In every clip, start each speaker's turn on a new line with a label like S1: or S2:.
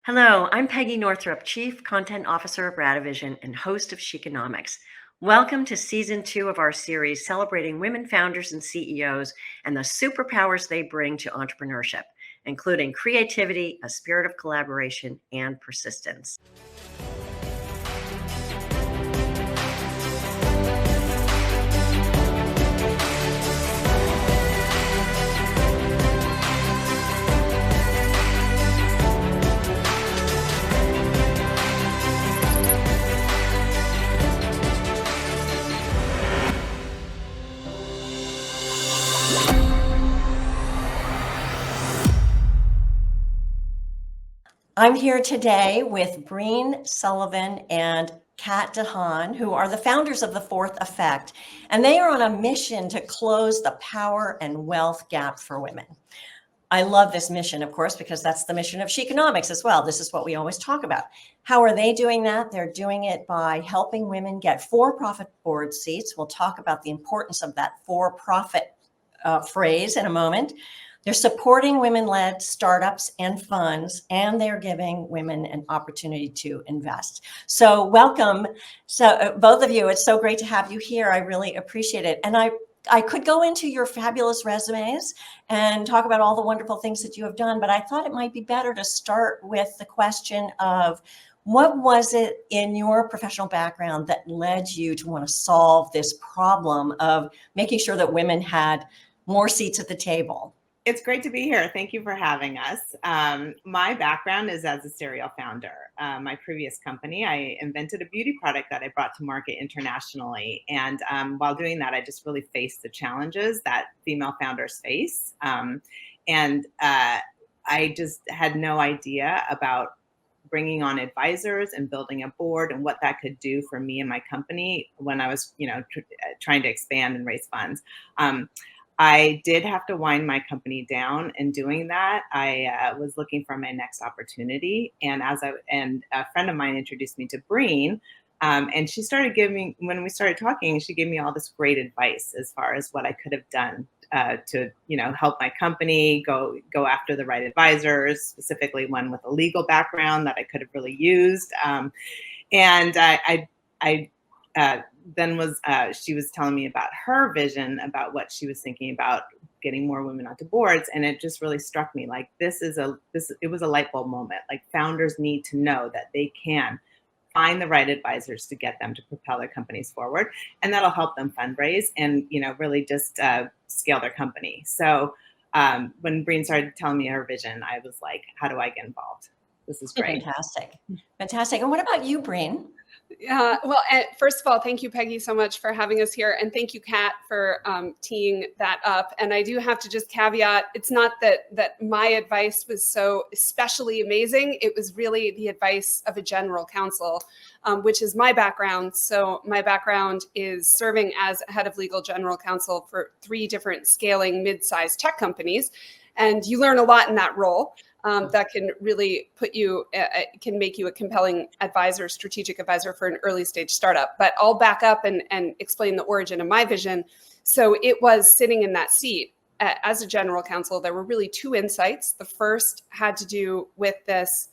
S1: Hello, I'm Peggy Northrup, Chief Content Officer of Radivision and host of Chiconomics. Welcome to Season 2 of our series celebrating women founders and CEOs and the superpowers they bring to entrepreneurship, including creativity, a spirit of collaboration, and persistence. I'm here today with Breen Sullivan and Kat DeHaan, who are the founders of The Fourth Effect, and they are on a mission to close the power and wealth gap for women. I love this mission, of course, because that's the mission of Chiconomics as well. This is what we always talk about. How are they doing that? They're doing it by helping women get for-profit board seats. We'll talk about the importance of that for-profit phrase in a moment. They're supporting women-led startups and funds, and they're giving women an opportunity to invest. So welcome, both of you. It's so great to have you here. I really appreciate it. And I could go into your fabulous resumes and talk about all the wonderful things that you have done, but I thought it might be better to start with the question of what was it in your professional background that led you to want to solve this problem of making sure that women had more seats at the table?
S2: It's great to be here. Thank you for having us. My background is as a serial founder. My previous company, I invented a beauty product that I brought to market internationally. And while doing that, I just really faced the challenges that female founders face. I just had no idea about bringing on advisors and building a board and what that could do for me and my company when I was, trying to expand and raise funds. I did have to wind my company down. In doing that, I was looking for my next opportunity. And a friend of mine introduced me to Breen, and she started giving, when we started talking, she gave me all this great advice as far as what I could have done to, help my company go after the right advisors, specifically one with a legal background that I could have really used. She was telling me about her vision, about what she was thinking about getting more women onto boards. And it just really struck me like it was a light bulb moment. Like, founders need to know that they can find the right advisors to get them to propel their companies forward. And that'll help them fundraise and, really just scale their company. So when Breen started telling me her vision, I was like, how do I get involved? This is great.
S1: Fantastic. And what about you, Breen?
S3: First of all, thank you, Peggy, so much for having us here. And thank you, Kat, for teeing that up. And I do have to just caveat, it's not that my advice was so especially amazing. It was really the advice of a general counsel, which is my background. So my background is serving as head of legal general counsel for 3 different scaling mid-sized tech companies. And you learn a lot in that role. That can really can make you a compelling advisor, strategic advisor for an early stage startup. But I'll back up and explain the origin of my vision. So it was sitting in that seat as a general counsel. There were really 2 insights. The first had to do with this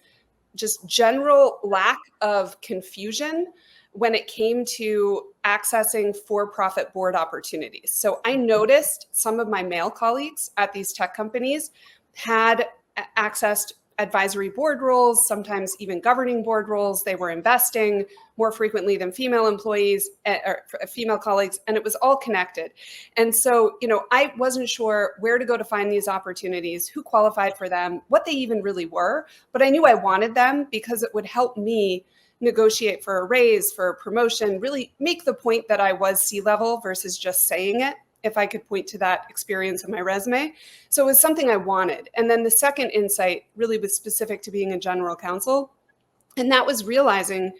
S3: just general lack of confusion when it came to accessing for-profit board opportunities. So I noticed some of my male colleagues at these tech companies had accessed advisory board roles, sometimes even governing board roles. They were investing more frequently than female employees or female colleagues, and it was all connected. And so, I wasn't sure where to go to find these opportunities, who qualified for them, what they even really were, but I knew I wanted them because it would help me negotiate for a raise, for a promotion, really make the point that I was C-level versus just saying it, if I could point to that experience in my resume. So it was something I wanted. And then the second insight really was specific to being a general counsel. And that was realizing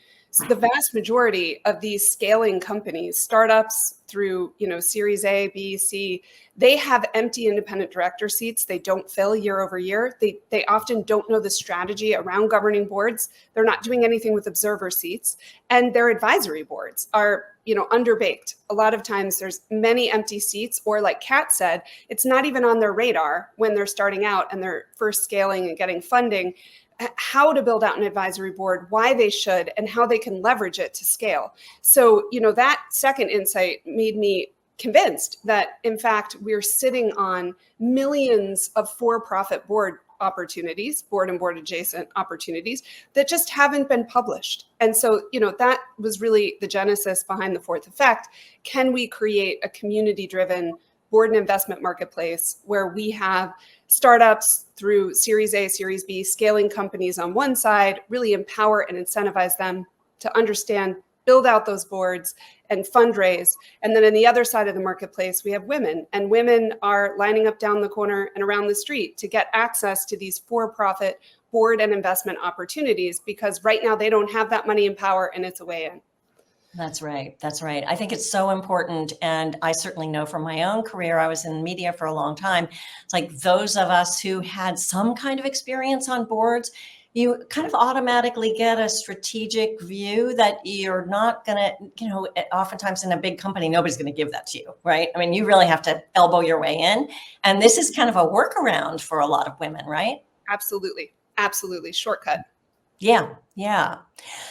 S3: the vast majority of these scaling companies, startups through, Series A, B, C, they have empty independent director seats. They don't fill year over year. They often don't know the strategy around governing boards. They're not doing anything with observer seats. And their advisory boards are, underbaked. A lot of times there's many empty seats, or like Kat said, it's not even on their radar when they're starting out and they're first scaling and getting funding. how to build out an advisory board, why they should, and how they can leverage it to scale. So, that second insight made me convinced that, in fact, we're sitting on millions of for-profit board opportunities, board and board adjacent opportunities that just haven't been published. And so, that was really the genesis behind the Fourth Effect. Can we create a community-driven board and investment marketplace where we have startups through Series A, Series B, scaling companies on one side, really empower and incentivize them to understand, build out those boards and fundraise. And then on the other side of the marketplace, we have women, and women are lining up down the corner and around the street to get access to these for-profit board and investment opportunities, because right now they don't have that money and power, and it's a way in.
S1: That's right. That's right. I think it's so important. And I certainly know from my own career, I was in media for a long time. It's like those of us who had some kind of experience on boards, you kind of automatically get a strategic view that you're not going to, oftentimes in a big company, nobody's going to give that to you, right? I mean, you really have to elbow your way in. And this is kind of a workaround for a lot of women, right?
S3: Absolutely. Absolutely. Shortcut.
S1: Yeah. Yeah.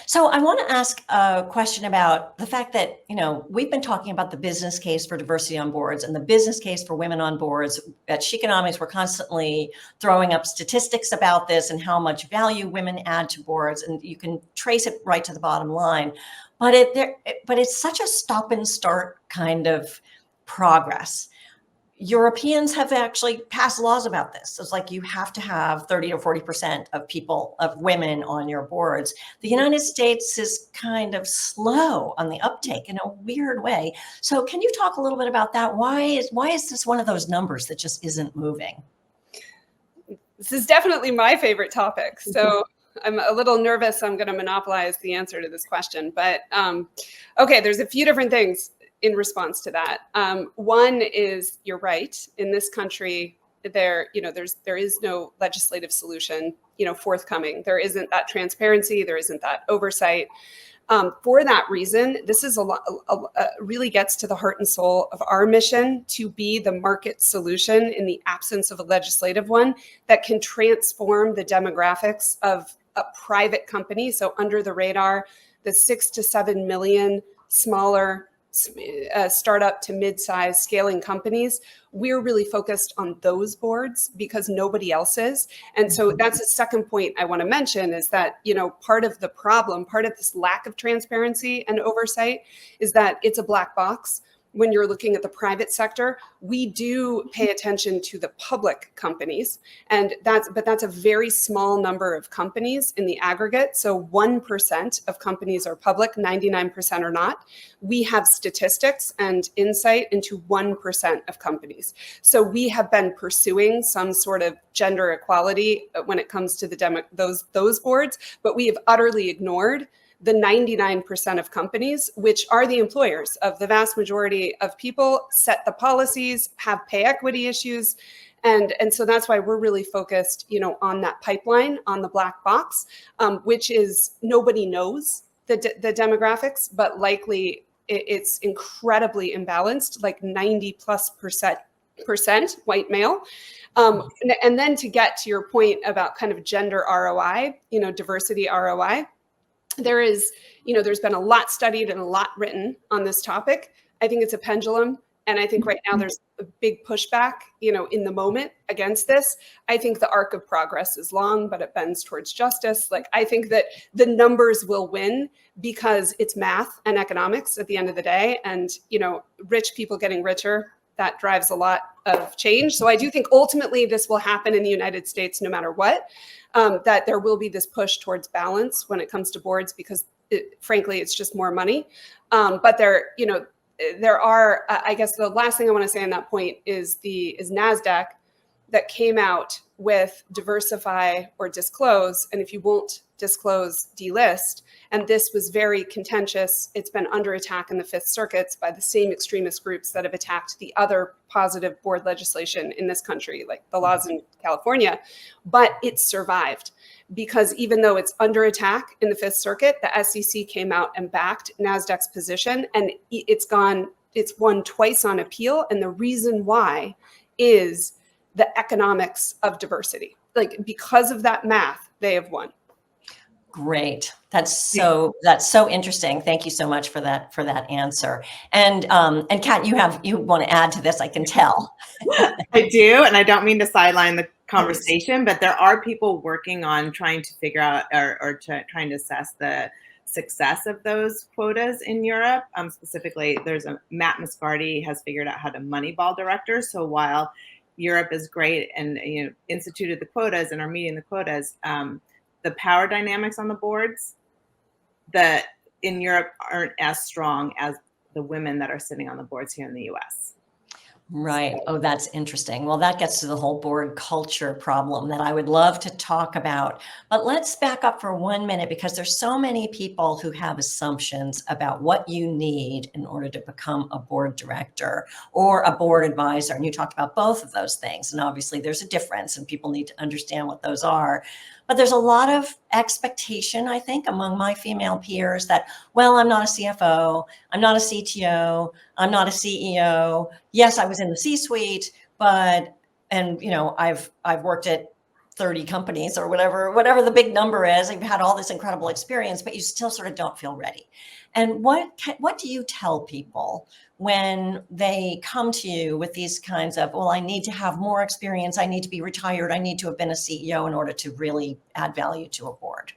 S1: So I want to ask a question about the fact that, we've been talking about the business case for diversity on boards and the business case for women on boards. At Sheconomics, we're constantly throwing up statistics about this and how much value women add to boards. And you can trace it right to the bottom line. But it's such a stop and start kind of progress. Europeans have actually passed laws about this. It's like you have to have 30 or 40% of women on your boards. The United States is kind of slow on the uptake in a weird way. So can you talk a little bit about that? Why is this one of those numbers that just isn't moving?
S3: This is definitely my favorite topic. So I'm a little nervous I'm going to monopolize the answer to this question. But okay, there's a few different things in response to that. One is, you're right. In this country, there is no legislative solution, forthcoming. There isn't that transparency. There isn't that oversight. For that reason, this is really gets to the heart and soul of our mission to be the market solution in the absence of a legislative one that can transform the demographics of a private company. So under the radar, the 6 to 7 million smaller startup to mid-size scaling companies, we're really focused on those boards because nobody else is. And so that's a second point I want to mention, is that, part of the problem, part of this lack of transparency and oversight is that it's a black box. When you're looking at the private sector, we do pay attention to the public companies, but that's a very small number of companies in the aggregate. So 1% of companies are public, 99% are not. We have statistics and insight into 1% of companies. So we have been pursuing some sort of gender equality when it comes to those boards, but we have utterly ignored the 99% of companies, which are the employers of the vast majority of people, set the policies, have pay equity issues. And so that's why we're really focused, on that pipeline, on the black box, which is nobody knows the demographics, but likely it's incredibly imbalanced, like 90+% white male. And then to get to your point about kind of gender ROI, diversity ROI, there's been a lot studied and a lot written on this topic. I think it's a pendulum. And I think right now there's a big pushback, in the moment against this. I think the arc of progress is long, but it bends towards justice. Like, I think that the numbers will win because it's math and economics at the end of the day. And, rich people getting richer, that drives a lot of change. So I do think ultimately this will happen in the United States no matter what. That there will be this push towards balance when it comes to boards because, frankly, it's just more money. But there are, I guess the last thing I want to say on that point is NASDAQ that came out with diversify or disclose. And if you won't disclose, delist. And this was very contentious. It's been under attack in the Fifth Circuit by the same extremist groups that have attacked the other positive board legislation in this country, like the laws in California. But it survived because even though it's under attack in the Fifth Circuit, the SEC came out and backed NASDAQ's position, and it's won twice on appeal. And the reason why is the economics of diversity. Like, because of that math, they have won.
S1: Great. That's so interesting. Thank you so much for that answer. And Kat, you want to add to this, I can tell.
S2: I do, and I don't mean to sideline the conversation, but there are people working on trying to figure out or trying to assess the success of those quotas in Europe. Specifically, Matt Moscardi has figured out how to moneyball directors. So while Europe is great and instituted the quotas and are meeting the quotas, the power dynamics on the boards that in Europe aren't as strong as the women that are sitting on the boards here in the US.
S1: Right. Oh, that's interesting. Well, that gets to the whole board culture problem that I would love to talk about. But let's back up for 1 minute, because there's so many people who have assumptions about what you need in order to become a board director or a board advisor. And you talked about both of those things. And obviously there's a difference and people need to understand what those are. But there's a lot of expectation, I think, among my female peers that, well, I'm not a CFO, I'm not a CTO, I'm not a CEO. Yes, I was in the C-suite, but, and I've worked at 30 companies or whatever the big number is. I've had all this incredible experience, but you still sort of don't feel ready. And what do you tell people when they come to you with these kinds of, well, I need to have more experience, I need to be retired, I need to have been a CEO in order to really add value to a board?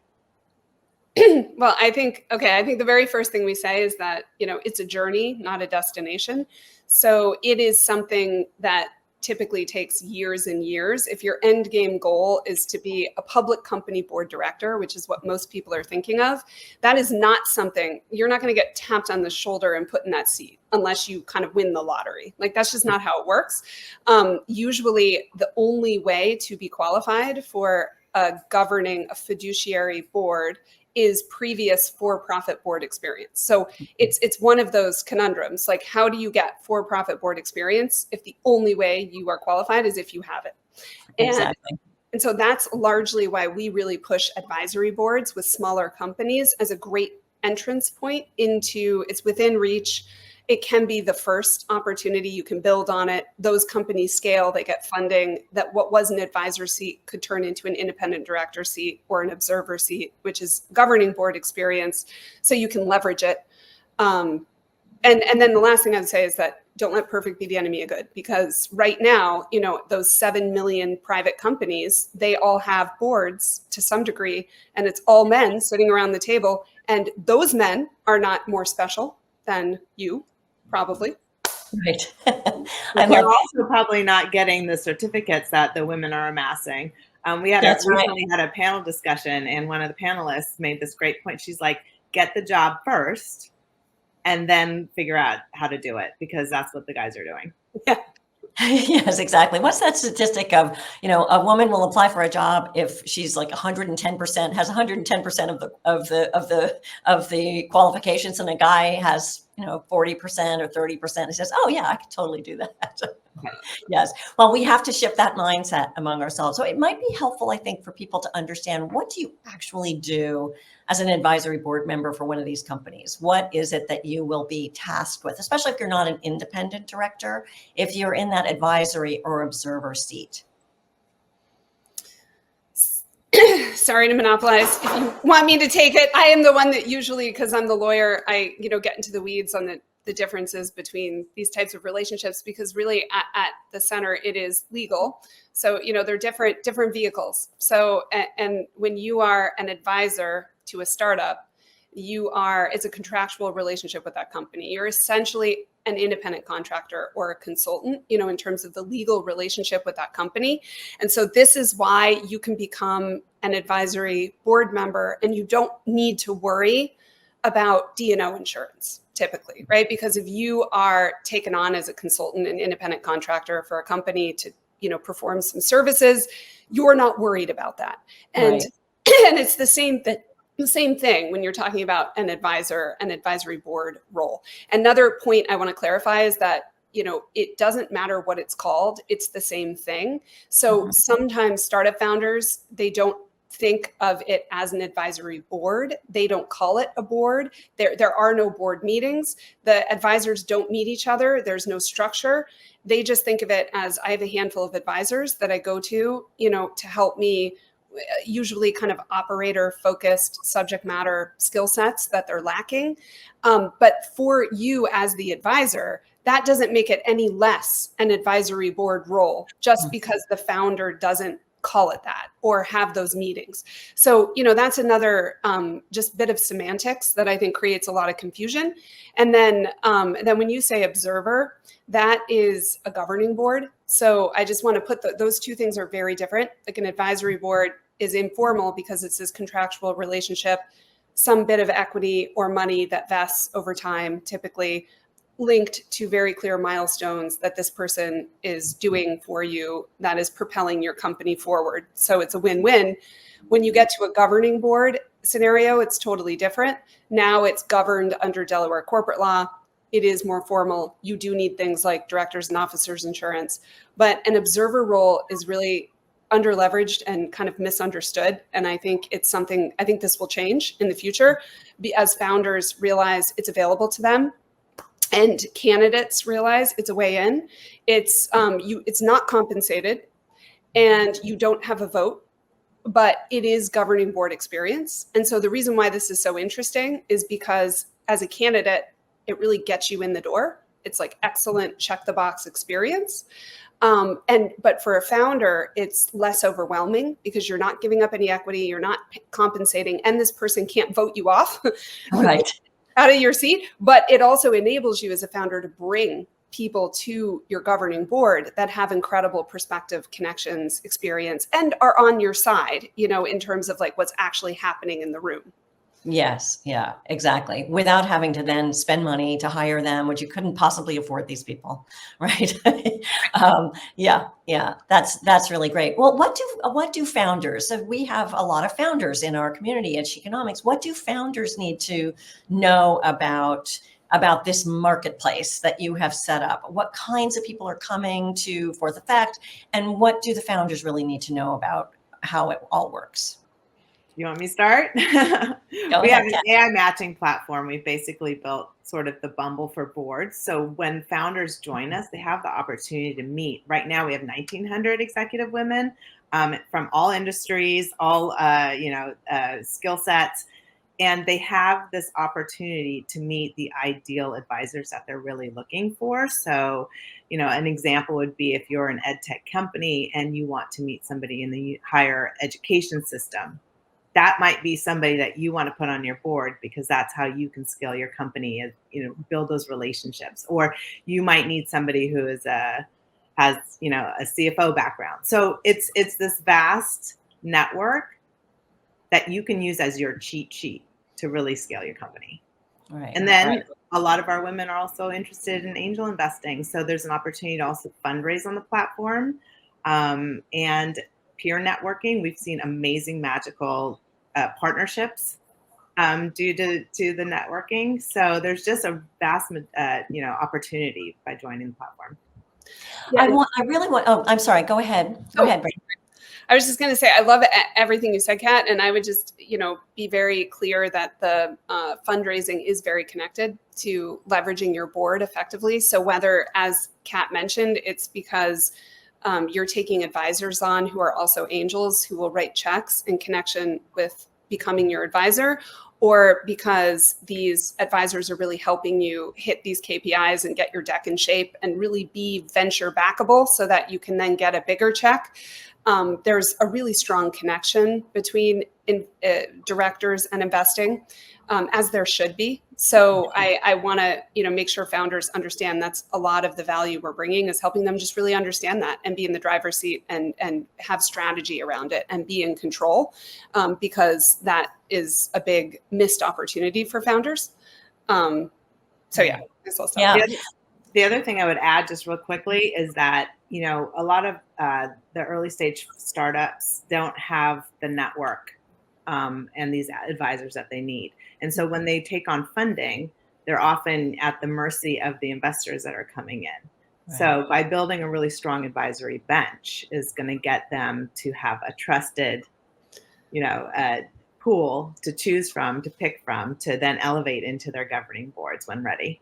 S3: Well, I think the very first thing we say is that, it's a journey, not a destination. So it is something that typically takes years and years. If your end game goal is to be a public company board director, which is what most people are thinking of, that is not something, you're not going to get tapped on the shoulder and put in that seat unless you kind of win the lottery. Like, that's just not how it works. Usually the only way to be qualified for governing a fiduciary board is previous for-profit board experience. So it's one of those conundrums. Like, how do you get for-profit board experience if the only way you are qualified is if you have it?
S1: Exactly.
S3: And so that's largely why we really push advisory boards with smaller companies as a great entrance point into, it's within reach. It can be the first opportunity. You can build on it. Those companies scale, they get funding, that what was an advisor seat could turn into an independent director seat or an observer seat, which is governing board experience. So you can leverage it. And then the last thing I'd say is that don't let perfect be the enemy of good, because right now, those 7 million private companies, they all have boards to some degree, and it's all men sitting around the table. And those men are not more special than you. Probably.
S1: Right.
S2: They're also probably not getting the certificates that the women are amassing. We recently had a panel discussion, and one of the panelists made this great point. She's like, get the job first and then figure out how to do it, because that's what the guys are doing.
S3: Yeah.
S1: Yes, exactly. What's that statistic of, a woman will apply for a job if she's like 110%, has 110% of the qualifications, and a guy has, 40% or 30%. He says, oh yeah, I could totally do that. Yes. Well, we have to shift that mindset among ourselves. So it might be helpful, I think, for people to understand, what do you actually do as an advisory board member for one of these companies? What is it that you will be tasked with, especially if you're not an independent director, if you're in that advisory or observer seat?
S3: Sorry to monopolize. If you want me to take it, I am the one that usually, because I'm the lawyer, I get into the weeds on the differences between these types of relationships, because really at the center it is legal. So they're different vehicles. So and when you are an advisor to a startup, it's a contractual relationship with that company. You're essentially an independent contractor or a consultant, in terms of the legal relationship with that company. And so this is why you can become an advisory board member and you don't need to worry about D&O insurance typically, right? Because if you are taken on as a consultant and independent contractor for a company to, perform some services, you're not worried about that. And,
S1: right.
S3: And it's the same thing when you're talking about an advisory board role. Another point I want to clarify is that, it doesn't matter what it's called. It's the same thing. So sometimes startup founders, they don't think of it as an advisory board. They don't call it a board. There are no board meetings. The advisors don't meet each other. There's no structure. They just think of it as, I have a handful of advisors that I go to, to help me usually kind of operator focused subject matter skill sets that they're lacking. But for you as the advisor, that doesn't make it any less an advisory board role just because the founder doesn't call it that or have those meetings. So, that's another just bit of semantics that I think creates a lot of confusion. And then when you say observer, that is a governing board. So I just want to put those two things are very different. Like an advisory board is informal because it's this contractual relationship, some bit of equity or money that vests over time, typically linked to very clear milestones that this person is doing for you that is propelling your company forward. So it's a win-win. When you get to a governing board scenario, it's totally different. Now it's governed under Delaware corporate law. It is more formal. You do need things like directors and officers insurance, but an observer role is really underleveraged and kind of misunderstood. And I think it's something, I think this will change in the future as founders realize it's available to them and candidates realize it's a way in. It's not compensated and you don't have a vote, but it is governing board experience. And so the reason why this is so interesting is because as a candidate, it really gets you in the door. It's like excellent check the box experience. But for a founder, it's less overwhelming because you're not giving up any equity, you're not compensating, and this person can't vote you off
S1: Right.
S3: out of your seat. But it also enables you as a founder to bring people to your governing board that have incredible perspective, connections, experience, and are on your side, in terms of like what's actually happening in the room.
S1: Yes. Yeah, exactly. Without having to then spend money to hire them, which you couldn't possibly afford these people. Right. Yeah. That's really great. Well, what do founders, so we have a lot of founders in our community at Sheconomics. What do founders need to know about this marketplace that you have set up? What kinds of people are coming to Fourth Effect, and what do the founders really need to know about how it all works?
S2: You want me to start?
S1: Go
S2: We
S1: ahead,
S2: have an
S1: Kat.
S2: AI matching platform. We've basically built sort of the Bumble for boards. So when founders join us, they have the opportunity to meet. Right now, we have 1,900 executive women from all industries, all skill sets, and they have this opportunity to meet the ideal advisors that they're really looking for. So, an example would be if you're an ed tech company and you want to meet somebody in the higher education system. That might be somebody that you want to put on your board because that's how you can scale your company and build those relationships. Or you might need somebody who has a CFO background. So it's this vast network that you can use as your cheat sheet to really scale your company.
S1: Right.
S2: And then
S1: Right.
S2: a lot of our women are also interested in angel investing. So there's an opportunity to also fundraise on the platform. And peer networking, we've seen amazing, magical partnerships due to the networking. So there's just a vast, opportunity by joining the platform.
S3: Yeah.
S1: I really want, oh, I'm sorry. Go ahead. Go ahead, Brady.
S3: I was just going to say, I love everything you said, Kat, and I would just, be very clear that the fundraising is very connected to leveraging your board effectively. So whether, as Kat mentioned, it's because you're taking advisors on who are also angels who will write checks in connection with becoming your advisor, or because these advisors are really helping you hit these KPIs and get your deck in shape and really be venture backable so that you can then get a bigger check. There's a really strong connection between directors and investing, as there should be. So I want to, make sure founders understand that's a lot of the value we're bringing is helping them just really understand that and be in the driver's seat and have strategy around it and be in control, because that is a big missed opportunity for founders. So yeah, I guess I'll stop.
S1: Yeah.
S2: The other thing I would add just real quickly is that, a lot of the early stage startups don't have the network and these advisors that they need. And so when they take on funding, they're often at the mercy of the investors that are coming in. Right. So by building a really strong advisory bench is going to get them to have a trusted, pool to choose from, to pick from, to then elevate into their governing boards when ready.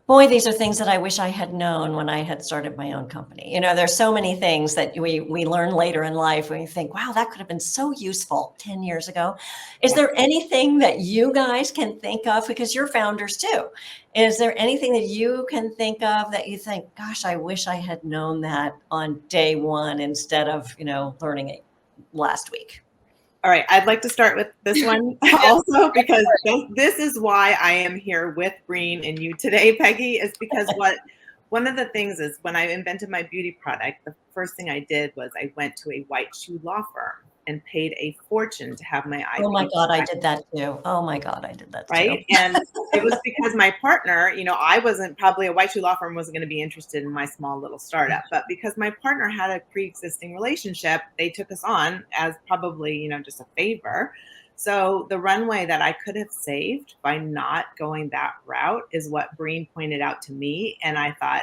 S1: Boy, these are things that I wish I had known when I had started my own company. There's so many things that we learn later in life when you think, wow, that could have been so useful 10 years ago. Is there anything that you guys can think of, because you're founders too? Is there anything that you can think of that you think, gosh, I wish I had known that on day one instead of, learning it last week?
S2: All right, I'd like to start with this one also, because this is why I am here with Breen and you today, Peggy, is because one of the things is when I invented my beauty product, the first thing I did was I went to a white shoe law firm and paid a fortune to have my IP.
S1: Oh my God, I did that too. Oh my God, I did that too.
S2: Right. And it was because my partner, I wasn't, probably a white shoe law firm wasn't going to be interested in my small little startup, but because my partner had a pre-existing relationship, they took us on as probably, just a favor. So the runway that I could have saved by not going that route is what Breen pointed out to me. And I thought,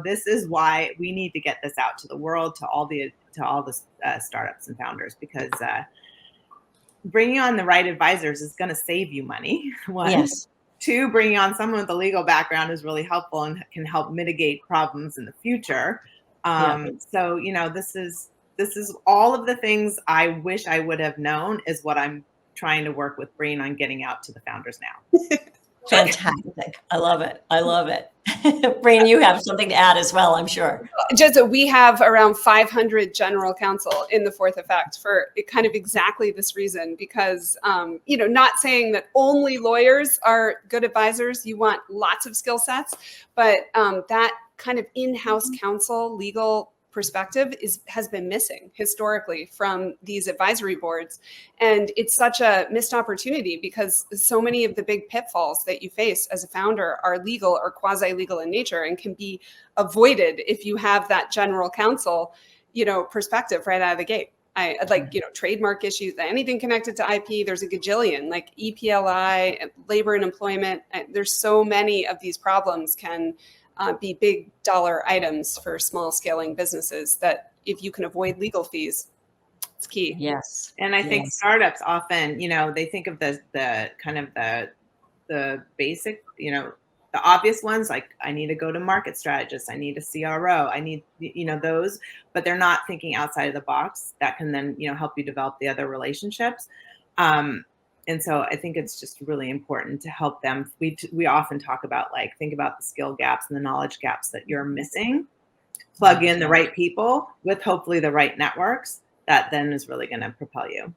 S2: this is why we need to get this out to the world, to all the startups and founders, because bringing on the right advisors is going to save you money. One.
S1: Yes.
S2: Two, bringing on someone with a legal background is really helpful and can help mitigate problems in the future. So, this is all of the things I wish I would have known is what I'm trying to work with Breen on getting out to the founders now.
S1: Fantastic. I love it. I love it. Breen, you have something to add as well, I'm sure.
S3: Just that we have around 500 general counsel in the Fourth Effect for kind of exactly this reason, because, not saying that only lawyers are good advisors. You want lots of skill sets, but that kind of in-house counsel, legal perspective has been missing historically from these advisory boards. And it's such a missed opportunity, because so many of the big pitfalls that you face as a founder are legal or quasi-legal in nature and can be avoided if you have that general counsel, perspective right out of the gate. I'd like, trademark issues, anything connected to IP, there's a gajillion, like EPLI, labor and employment. There's so many of these problems can be big dollar items for small scaling businesses that if you can avoid legal fees, it's key.
S1: Yes.
S2: And I think startups often, they think of the kind of the basic, the obvious ones, like I need a go-to-market strategist, I need a CRO, I need, those, but they're not thinking outside of the box that can then, help you develop the other relationships. And so I think it's just really important to help them. We often talk about, think about the skill gaps and the knowledge gaps that you're missing. Plug in the right people with hopefully the right networks. That then is really going to propel you.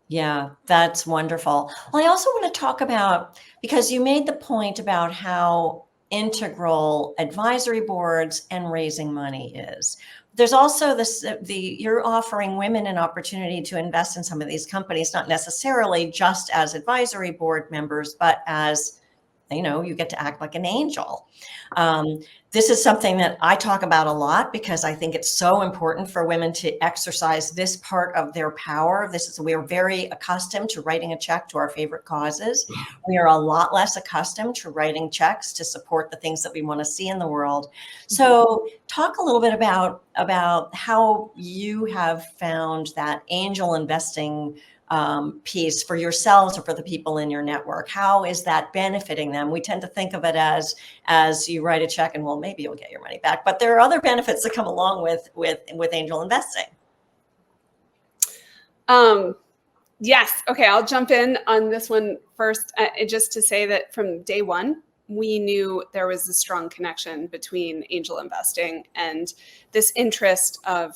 S1: Yeah, that's wonderful. Well, I also want to talk about, because you made the point about how integral advisory boards and raising money is. There's also you're offering women an opportunity to invest in some of these companies, not necessarily just as advisory board members, but as, you get to act like an angel. This is something that I talk about a lot because I think it's so important for women to exercise this part of their power. We are very accustomed to writing a check to our favorite causes. We are a lot less accustomed to writing checks to support the things that we want to see in the world. So talk a little bit about how you have found that angel investing piece for yourselves or for the people in your network. How is that benefiting them? We tend to think of it as you write a check and, well, maybe you'll get your money back, but there are other benefits that come along with angel investing.
S3: Yes. Okay. I'll jump in on this one first, just to say that from day one, we knew there was a strong connection between angel investing and this interest of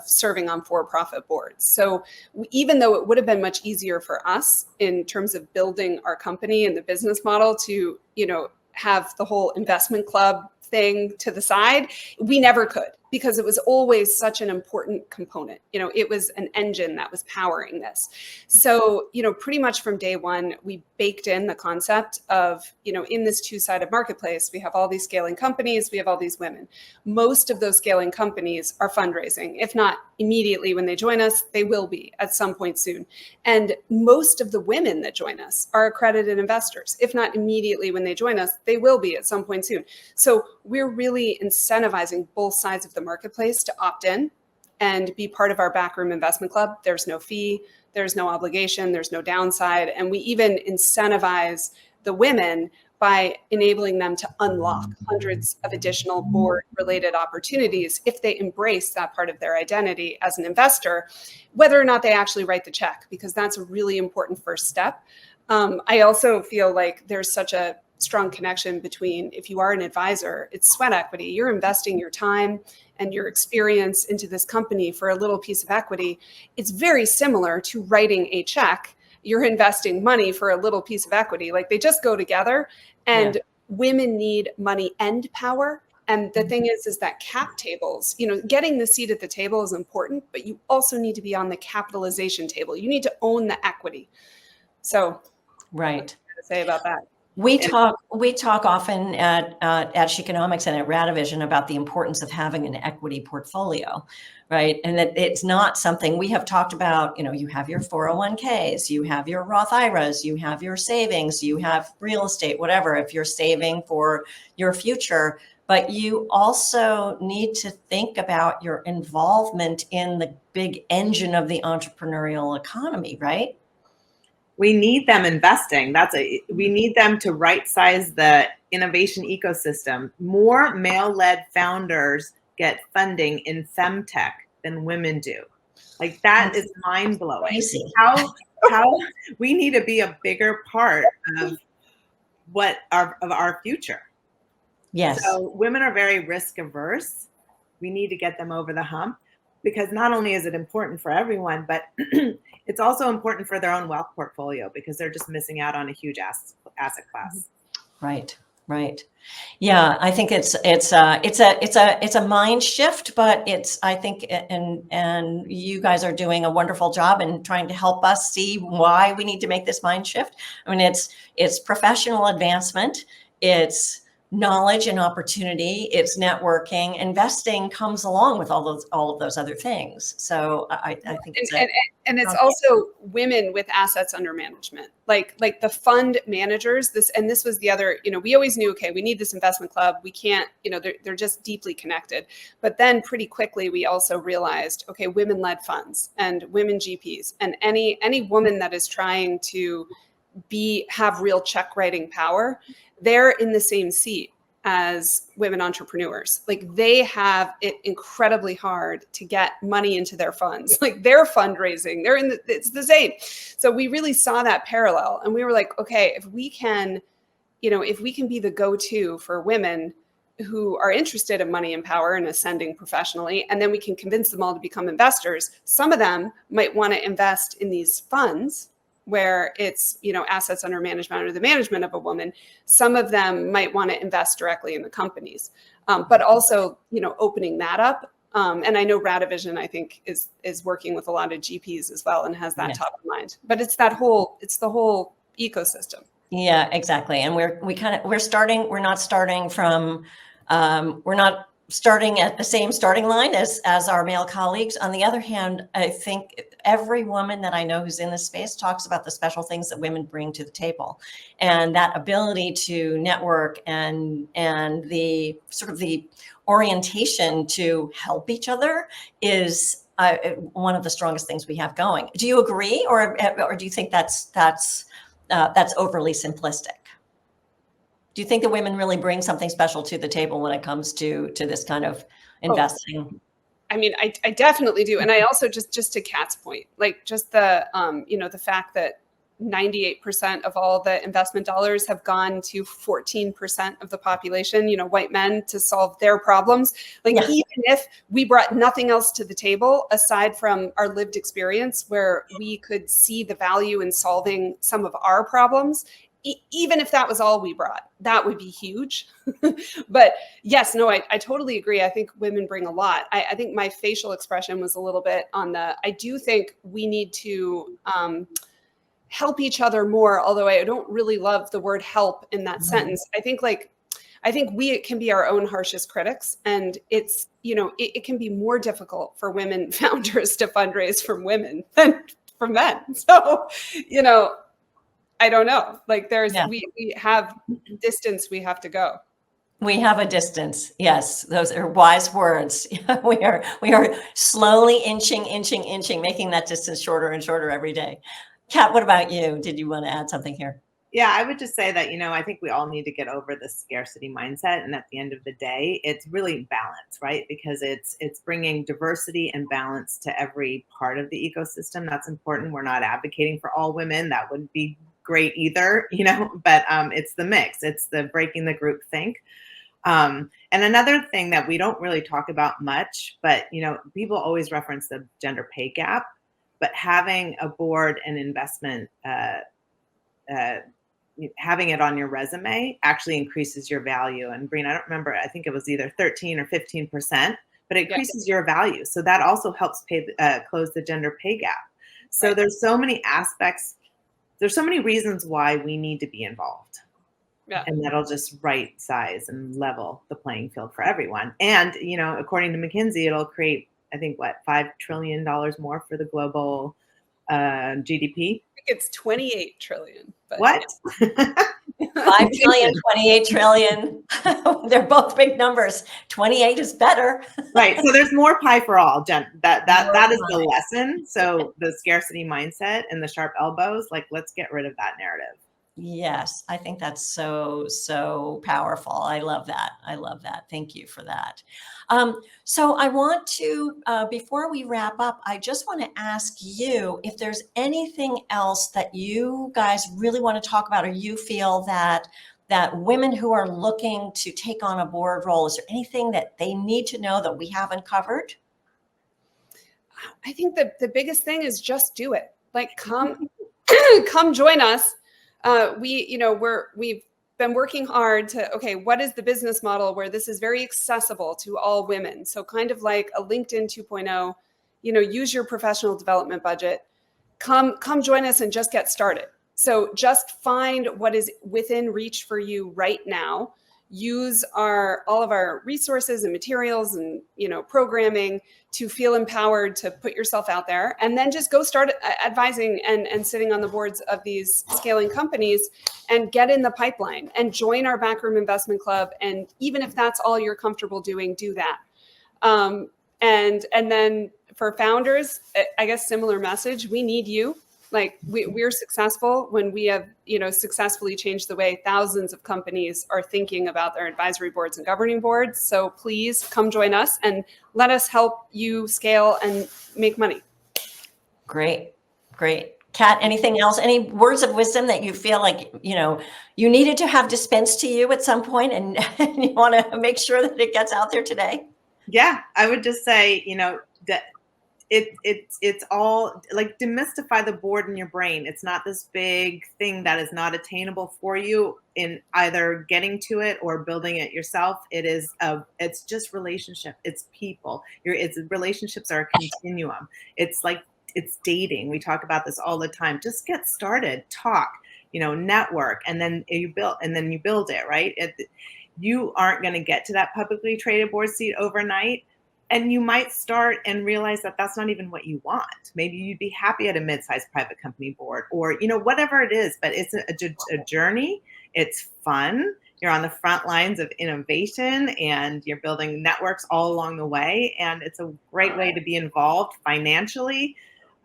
S3: serving on for-profit boards. So even though it would have been much easier for us in terms of building our company and the business model to, have the whole investment club thing to the side, we never could, because it was always such an important component. It was an engine that was powering this. So, pretty much from day one, we baked in the concept of, in this two-sided marketplace, we have all these scaling companies, we have all these women. Most of those scaling companies are fundraising. If not immediately when they join us, they will be at some point soon. And most of the women that join us are accredited investors. If not immediately when they join us, they will be at some point soon. So we're really incentivizing both sides of the marketplace to opt in and be part of our backroom investment club. There's no fee, there's no obligation, there's no downside. And we even incentivize the women by enabling them to unlock hundreds of additional board related opportunities if they embrace that part of their identity as an investor, whether or not they actually write the check, because that's a really important first step. I also feel like there's such a strong connection between, if you are an advisor, it's sweat equity. You're investing your time and your experience into this company for a little piece of equity. It's very similar to writing a check. You're investing money for a little piece of equity. Like, they just go together, and women need money and power. And the thing is that cap tables, getting the seat at the table is important, but you also need to be on the capitalization table. You need to own the equity. So,
S1: right.
S3: To say about that.
S1: We talk often at Sheconomics and at Radivision about the importance of having an equity portfolio, right? And that it's not something we have talked about. You have your 401ks, you have your Roth IRAs, you have your savings, you have real estate, whatever, if you're saving for your future. But you also need to think about your involvement in the big engine of the entrepreneurial economy, right?
S2: We need them investing. We need them to right size the innovation ecosystem. More male-led founders get funding in femtech than women do. Like, that is mind blowing. How we need to be a bigger part of our future.
S1: Yes.
S2: So women are very risk averse. We need to get them over the hump, because not only is it important for everyone, but it's also important for their own wealth portfolio, because they're just missing out on a huge asset class.
S1: Right. Yeah, I think it's a mind shift, but I think, and you guys are doing a wonderful job in trying to help us see why we need to make this mind shift. I mean, it's professional advancement, it's knowledge and opportunity, it's networking. Investing comes along with all of those other things. So I think
S3: it's also women with assets under management, like the fund managers. This was the other, we always knew, okay, we need this investment club. We can't, they're just deeply connected. But then pretty quickly we also realized, okay, women-led funds and women GPs, and any woman that is trying to have real check writing power, they're in the same seat as women entrepreneurs. Like, they have it incredibly hard to get money into their funds. Like, their fundraising, it's the same. So we really saw that parallel, and we were like, okay, if we can be the go-to for women who are interested in money and power and ascending professionally, and then we can convince them all to become investors. Some of them might want to invest in these funds where it's, assets under management or the management of a woman. Some of them might want to invest directly in the companies, but also, opening that up. And I know Radivision, I think, is working with a lot of GPs as well and has that top of mind. But it's the whole ecosystem.
S1: Yeah, exactly. And we're not starting at the same starting line as our male colleagues. On the other hand, I think every woman that I know who's in this space talks about the special things that women bring to the table, and that ability to network and the sort of the orientation to help each other is one of the strongest things we have going. Do you agree, or do you think that's overly simplistic? Do you think that women really bring something special to the table when it comes to this kind of investing?
S3: I mean, I definitely do. And I also just to Kat's point, like, just the, the fact that 98% of all the investment dollars have gone to 14% of the population, white men, to solve their problems. Like, even if we brought nothing else to the table aside from our lived experience, where we could see the value in solving some of our problems, even if that was all we brought, that would be huge. But yes, no, I totally agree. I think women bring a lot. I think my facial expression was a little bit on I do think we need to help each other more, although I don't really love the word help in that sentence. I think we can be our own harshest critics, and it's, it can be more difficult for women founders to fundraise from women than from men. So, I don't know. Like, we have distance we have to go.
S1: We have a distance. Yes, those are wise words. We are slowly inching, making that distance shorter and shorter every day. Kat, what about you? Did you want to add something here?
S2: Yeah, I would just say that, I think we all need to get over the scarcity mindset. And at the end of the day, it's really balance, right? Because it's bringing diversity and balance to every part of the ecosystem. That's important. We're not advocating for all women. That wouldn't be great either, but it's the mix. It's the breaking the group think. And another thing that we don't really talk about much, but, people always reference the gender pay gap, but having a board and investment having it on your resume actually increases your value. And Breen, I don't remember, I think it was either 13 or 15%, but it increases your value. So that also helps close the gender pay gap. So there's so many aspects. There's so many reasons why we need to be involved. Yeah. And that'll just right size and level the playing field for everyone. And, according to McKinsey, it'll create, I think, $5 trillion more for the global GDP.
S3: I think it's 28 trillion. But
S2: what?
S3: Yeah.
S1: 5 trillion, 28 trillion. They're both big numbers. 28 is better.
S2: Right. So there's more pie for all, Jen. That is the lesson. So the scarcity mindset and the sharp elbows, let's get rid of that narrative.
S1: Yes, I think that's so powerful. I love that. Thank you for that. So I want to, before we wrap up, I just want to ask you if there's anything else that you guys really want to talk about, or you feel that women who are looking to take on a board role, is there anything that they need to know that we haven't covered?
S3: I think the biggest thing is just do it. Come join us. We've been working hard to, what is the business model where this is very accessible to all women? So kind of like a LinkedIn 2.0, use your professional development budget, come join us and just get started. So just find what is within reach for you right now. Use all of our resources and materials and, programming to feel empowered to put yourself out there, and then just go start advising and sitting on the boards of these scaling companies and get in the pipeline and join our Backroom Investment Club. And even if that's all you're comfortable doing, do that. And then for founders, I guess similar message, we need you. We're successful when we have, successfully changed the way thousands of companies are thinking about their advisory boards and governing boards. So please come join us and let us help you scale and make money. Great. Kat, anything else? Any words of wisdom that you feel like, you needed to have dispensed to you at some point and you want to make sure that it gets out there today?
S2: Yeah, I would just say, that it's all demystify the board in your brain. It's not this big thing that is not attainable for you in either getting to it or building it yourself. It's just relationship. It's people. Relationships are a continuum. It's dating. We talk about this all the time. Just get started, talk, network, and then you build it, right? You aren't going to get to that publicly traded board seat overnight. And you might start and realize that that's not even what you want. Maybe you'd be happy at a mid-sized private company board, or, whatever it is, but it's a journey. It's fun. You're on the front lines of innovation and you're building networks all along the way. And it's a great way to be involved financially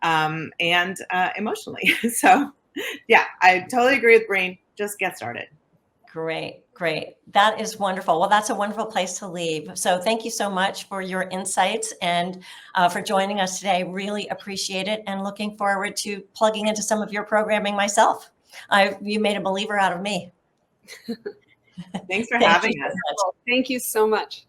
S2: and emotionally. So yeah, I totally agree with Breen. Just get started.
S1: Great. That is wonderful. Well, that's a wonderful place to leave. So thank you so much for your insights and for joining us today. Really appreciate it, and looking forward to plugging into some of your programming myself. You made a believer out of me.
S2: Thanks for having us.
S3: Thank you so much.